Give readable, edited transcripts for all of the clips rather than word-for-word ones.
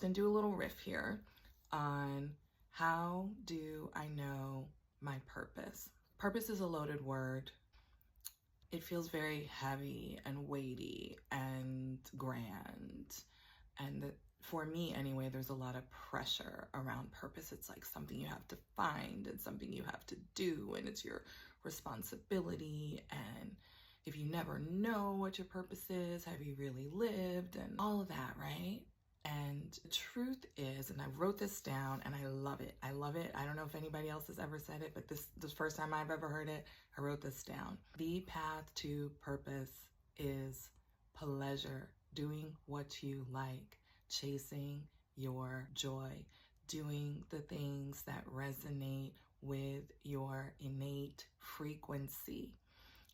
gonna do a little riff here on how do I know my purpose. Purpose is a loaded word. It feels very heavy and weighty and grand. And for me anyway, there's a lot of pressure around purpose. It's like something you have to find and something you have to do, and it's your responsibility. And if you never know what your purpose is, have you really lived, and all of that, right? And the truth is, and I wrote this down and I love it. I love it. I don't know if anybody else has ever said it, but this is the first time I've ever heard it. I wrote this down. The path to purpose is pleasure, doing what you like, chasing your joy, doing the things that resonate with your innate frequency.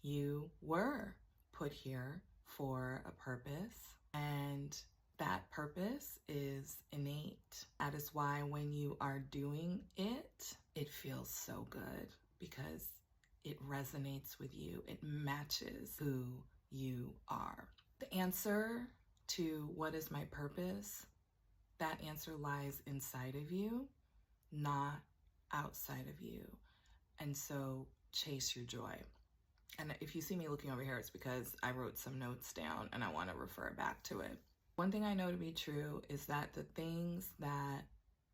You were put here for a purpose, and that purpose is innate. That is why when you are doing it, it feels so good because it resonates with you. It matches who you are. The answer to what is my purpose, that answer lies inside of you, not outside of you. And so chase your joy. And if you see me looking over here, it's because I wrote some notes down and I want to refer back to it. One thing I know to be true is that the things that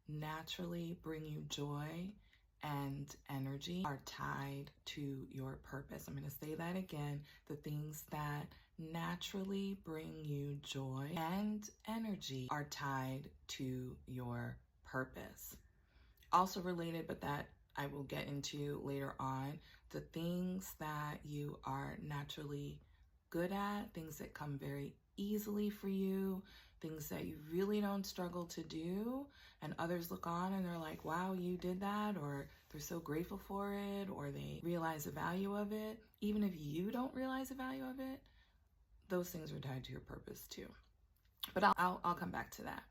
naturally bring you joy and energy are tied to your purpose. I'm going to say that again. The things that naturally bring you joy and energy are tied to your purpose. Also related, but that I will get into later on, the things that you are naturally good at, things that come very easily for you, things that you really don't struggle to do, and others look on and they're like, wow, you did that, or they're so grateful for it, or they realize the value of it. Even if you don't realize the value of it, those things are tied to your purpose too. But I'll come back to that.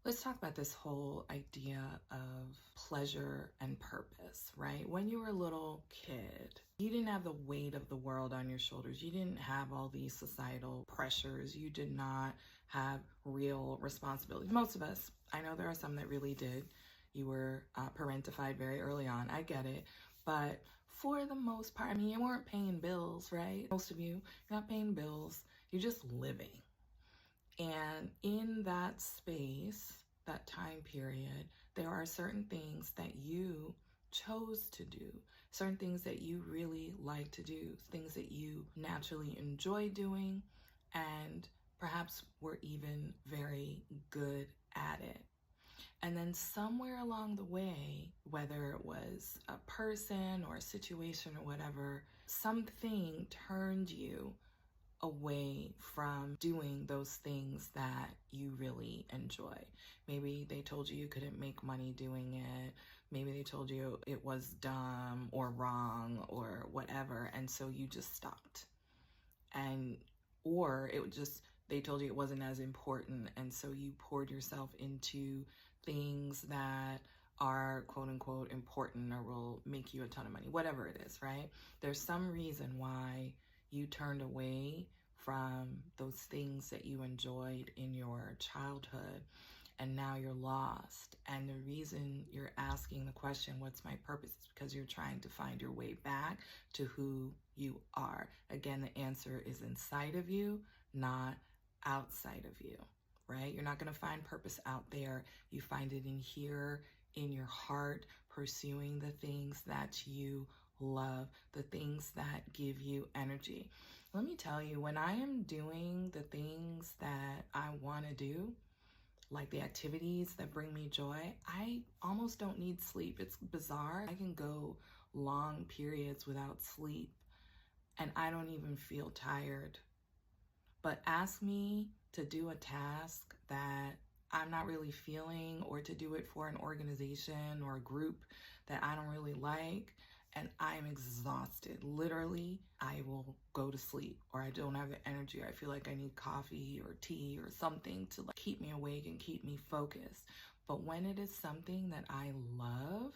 Let's talk about this whole idea of pleasure and purpose, right? When you were a little kid, you didn't have the weight of the world on your shoulders. You didn't have all these societal pressures. You did not have real responsibilities. Most of us, I know there are some that really did. You were parentified very early on. I get it. But for the most part, I mean, you weren't paying bills, right? Most of you, you're not paying bills. You're just living. And in that space, that time period, there are certain things that you chose to do, certain things that you really like to do, things that you naturally enjoy doing, and perhaps were even very good at it. And then somewhere along the way, whether it was a person or a situation or whatever, something turned you away from doing those things that you really enjoy. Maybe they told you you couldn't make money doing it. Maybe they told you it was dumb or wrong or whatever, and so you just stopped. Or they told you it wasn't as important, and so you poured yourself into things that are quote unquote important or will make you a ton of money, whatever it is, right? There's some reason why you turned away from those things that you enjoyed in your childhood, and now you're lost. And the reason you're asking the question, what's my purpose, is because you're trying to find your way back to who you are. Again, the answer is inside of you, not outside of you, right? You're not going to find purpose out there. You find it in here, in your heart, pursuing the things that you love, the things that give you energy. Let me tell you, when I am doing the things that I want to do, like the activities that bring me joy, I almost don't need sleep. It's bizarre. I can go long periods without sleep and I don't even feel tired. But ask me to do a task that I'm not really feeling, or to do it for an organization or a group that I don't really like, and I'm exhausted. Literally, I will go to sleep, or I don't have the energy. I feel like I need coffee or tea or something to keep me awake and keep me focused. But when it is something that I love,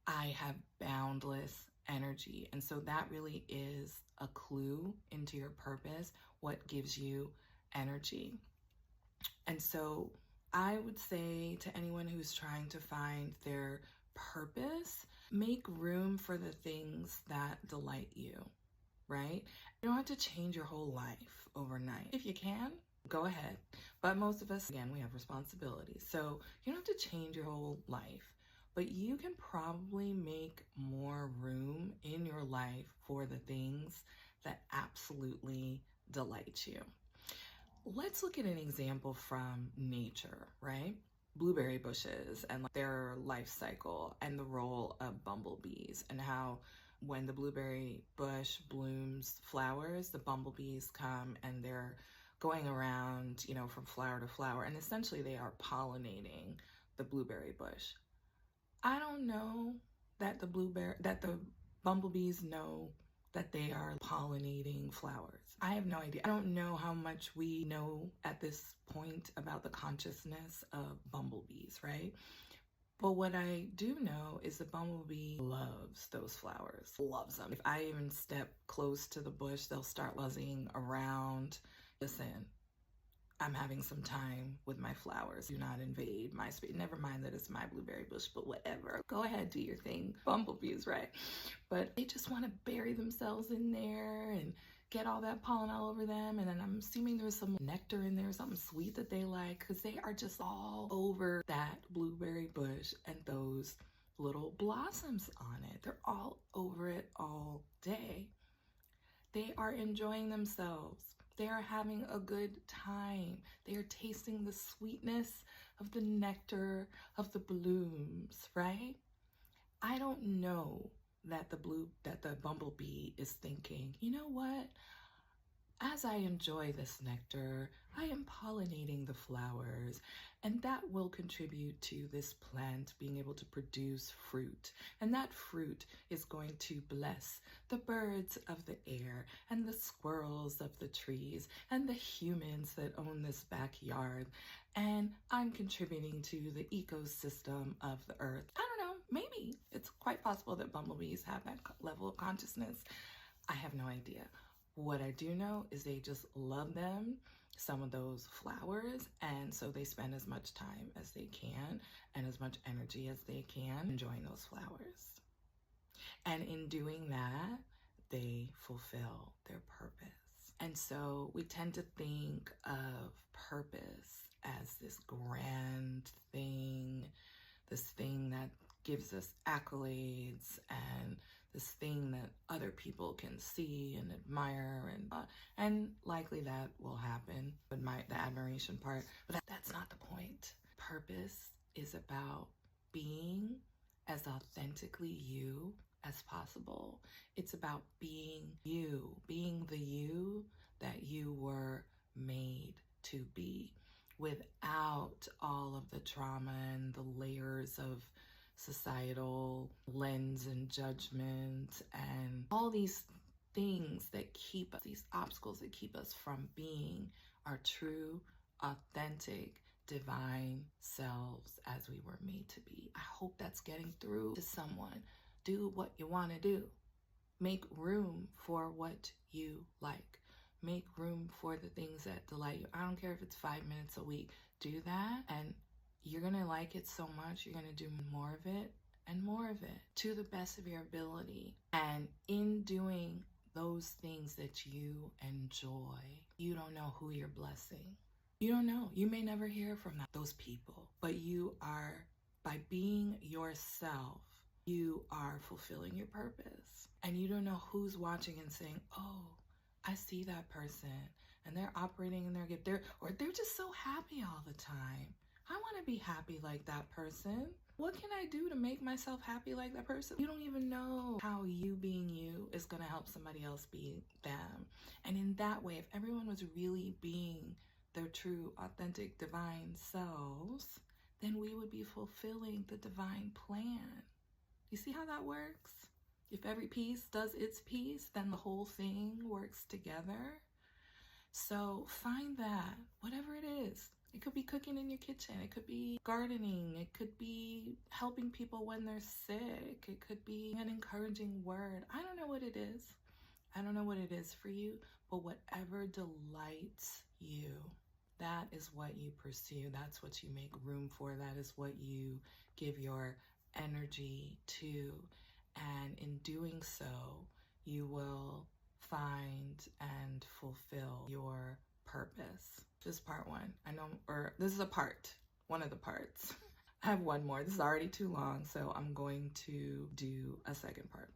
I have boundless energy. And so that really is a clue into your purpose, what gives you energy. And so I would say to anyone who's trying to find their purpose, make room for the things that delight you, right? You don't have to change your whole life overnight. If you can, go ahead. But most of us, again, we have responsibilities. So you don't have to change your whole life, but you can probably make more room in your life for the things that absolutely delight you. Let's look at an example from nature, right? Blueberry bushes and their life cycle and the role of bumblebees, and how when the blueberry bush blooms flowers, the bumblebees come and they're going around, from flower to flower, and essentially they are pollinating the blueberry bush. I don't know that the bumblebees know that they are pollinating flowers. I have no idea. I don't know how much we know at this point about the consciousness of bumblebees, right? But what I do know is the bumblebee loves those flowers, loves them. If I even step close to the bush, they'll start buzzing around. Listen, I'm having some time with my flowers. Do not invade my space. Never mind that it's my blueberry bush, but whatever. Go ahead, do your thing. Bumblebees, right? But they just want to bury themselves in there and get all that pollen all over them. And then I'm assuming there's some nectar in there, something sweet that they like, because they are just all over that blueberry bush and those little blossoms on it. They're all over it all day. They are enjoying themselves. They are having a good time. They are tasting the sweetness of the nectar of the blooms, right? I don't know that the bumblebee is thinking, you know what? As I enjoy this nectar, I am pollinating the flowers, and that will contribute to this plant being able to produce fruit. And that fruit is going to bless the birds of the air and the squirrels of the trees and the humans that own this backyard. And I'm contributing to the ecosystem of the earth. I don't know, maybe it's quite possible that bumblebees have that level of consciousness. I have no idea. What I do know is they just love them, some of those flowers, and so they spend as much time as they can and as much energy as they can enjoying those flowers. And in doing that, they fulfill their purpose. And so we tend to think of purpose as this grand thing, this thing that gives us accolades, and this thing that other people can see and admire, and likely that will happen with the admiration part, but that's not the point. Purpose is about being as authentically you as possible. It's about being you, being the you that you were made to be, without all of the trauma and the layers of societal lens and judgment and all these things that keep us, these obstacles that keep us from being our true, authentic, divine selves as we were made to be. I hope that's getting through to someone. Do what you want to do. Make room for what you like. Make room for the things that delight you. I don't care if it's 5 minutes a week. Do that, and you're going to like it so much. You're going to do more of it and more of it to the best of your ability. And in doing those things that you enjoy, you don't know who you're blessing. You don't know. You may never hear from those people, but you are, by being yourself, you are fulfilling your purpose. And you don't know who's watching and saying, oh, I see that person and they're operating in their gift. Or they're just so happy all the time. I want to be happy like that person. What can I do to make myself happy like that person? You don't even know how you being you is going to help somebody else be them. And in that way, if everyone was really being their true, authentic, divine selves, then we would be fulfilling the divine plan. You see how that works? If every piece does its piece, then the whole thing works together. So find that, whatever it is. It could be cooking in your kitchen. It could be gardening. It could be helping people when they're sick. It could be an encouraging word. I don't know what it is. I don't know what it is for you, but whatever delights you, that is what you pursue. That's what you make room for. That is what you give your energy to. And in doing so, you will find and fulfill your purpose. This is part one. I know, or this is one of the parts. I have one more. This is already too long, so I'm going to do a second part.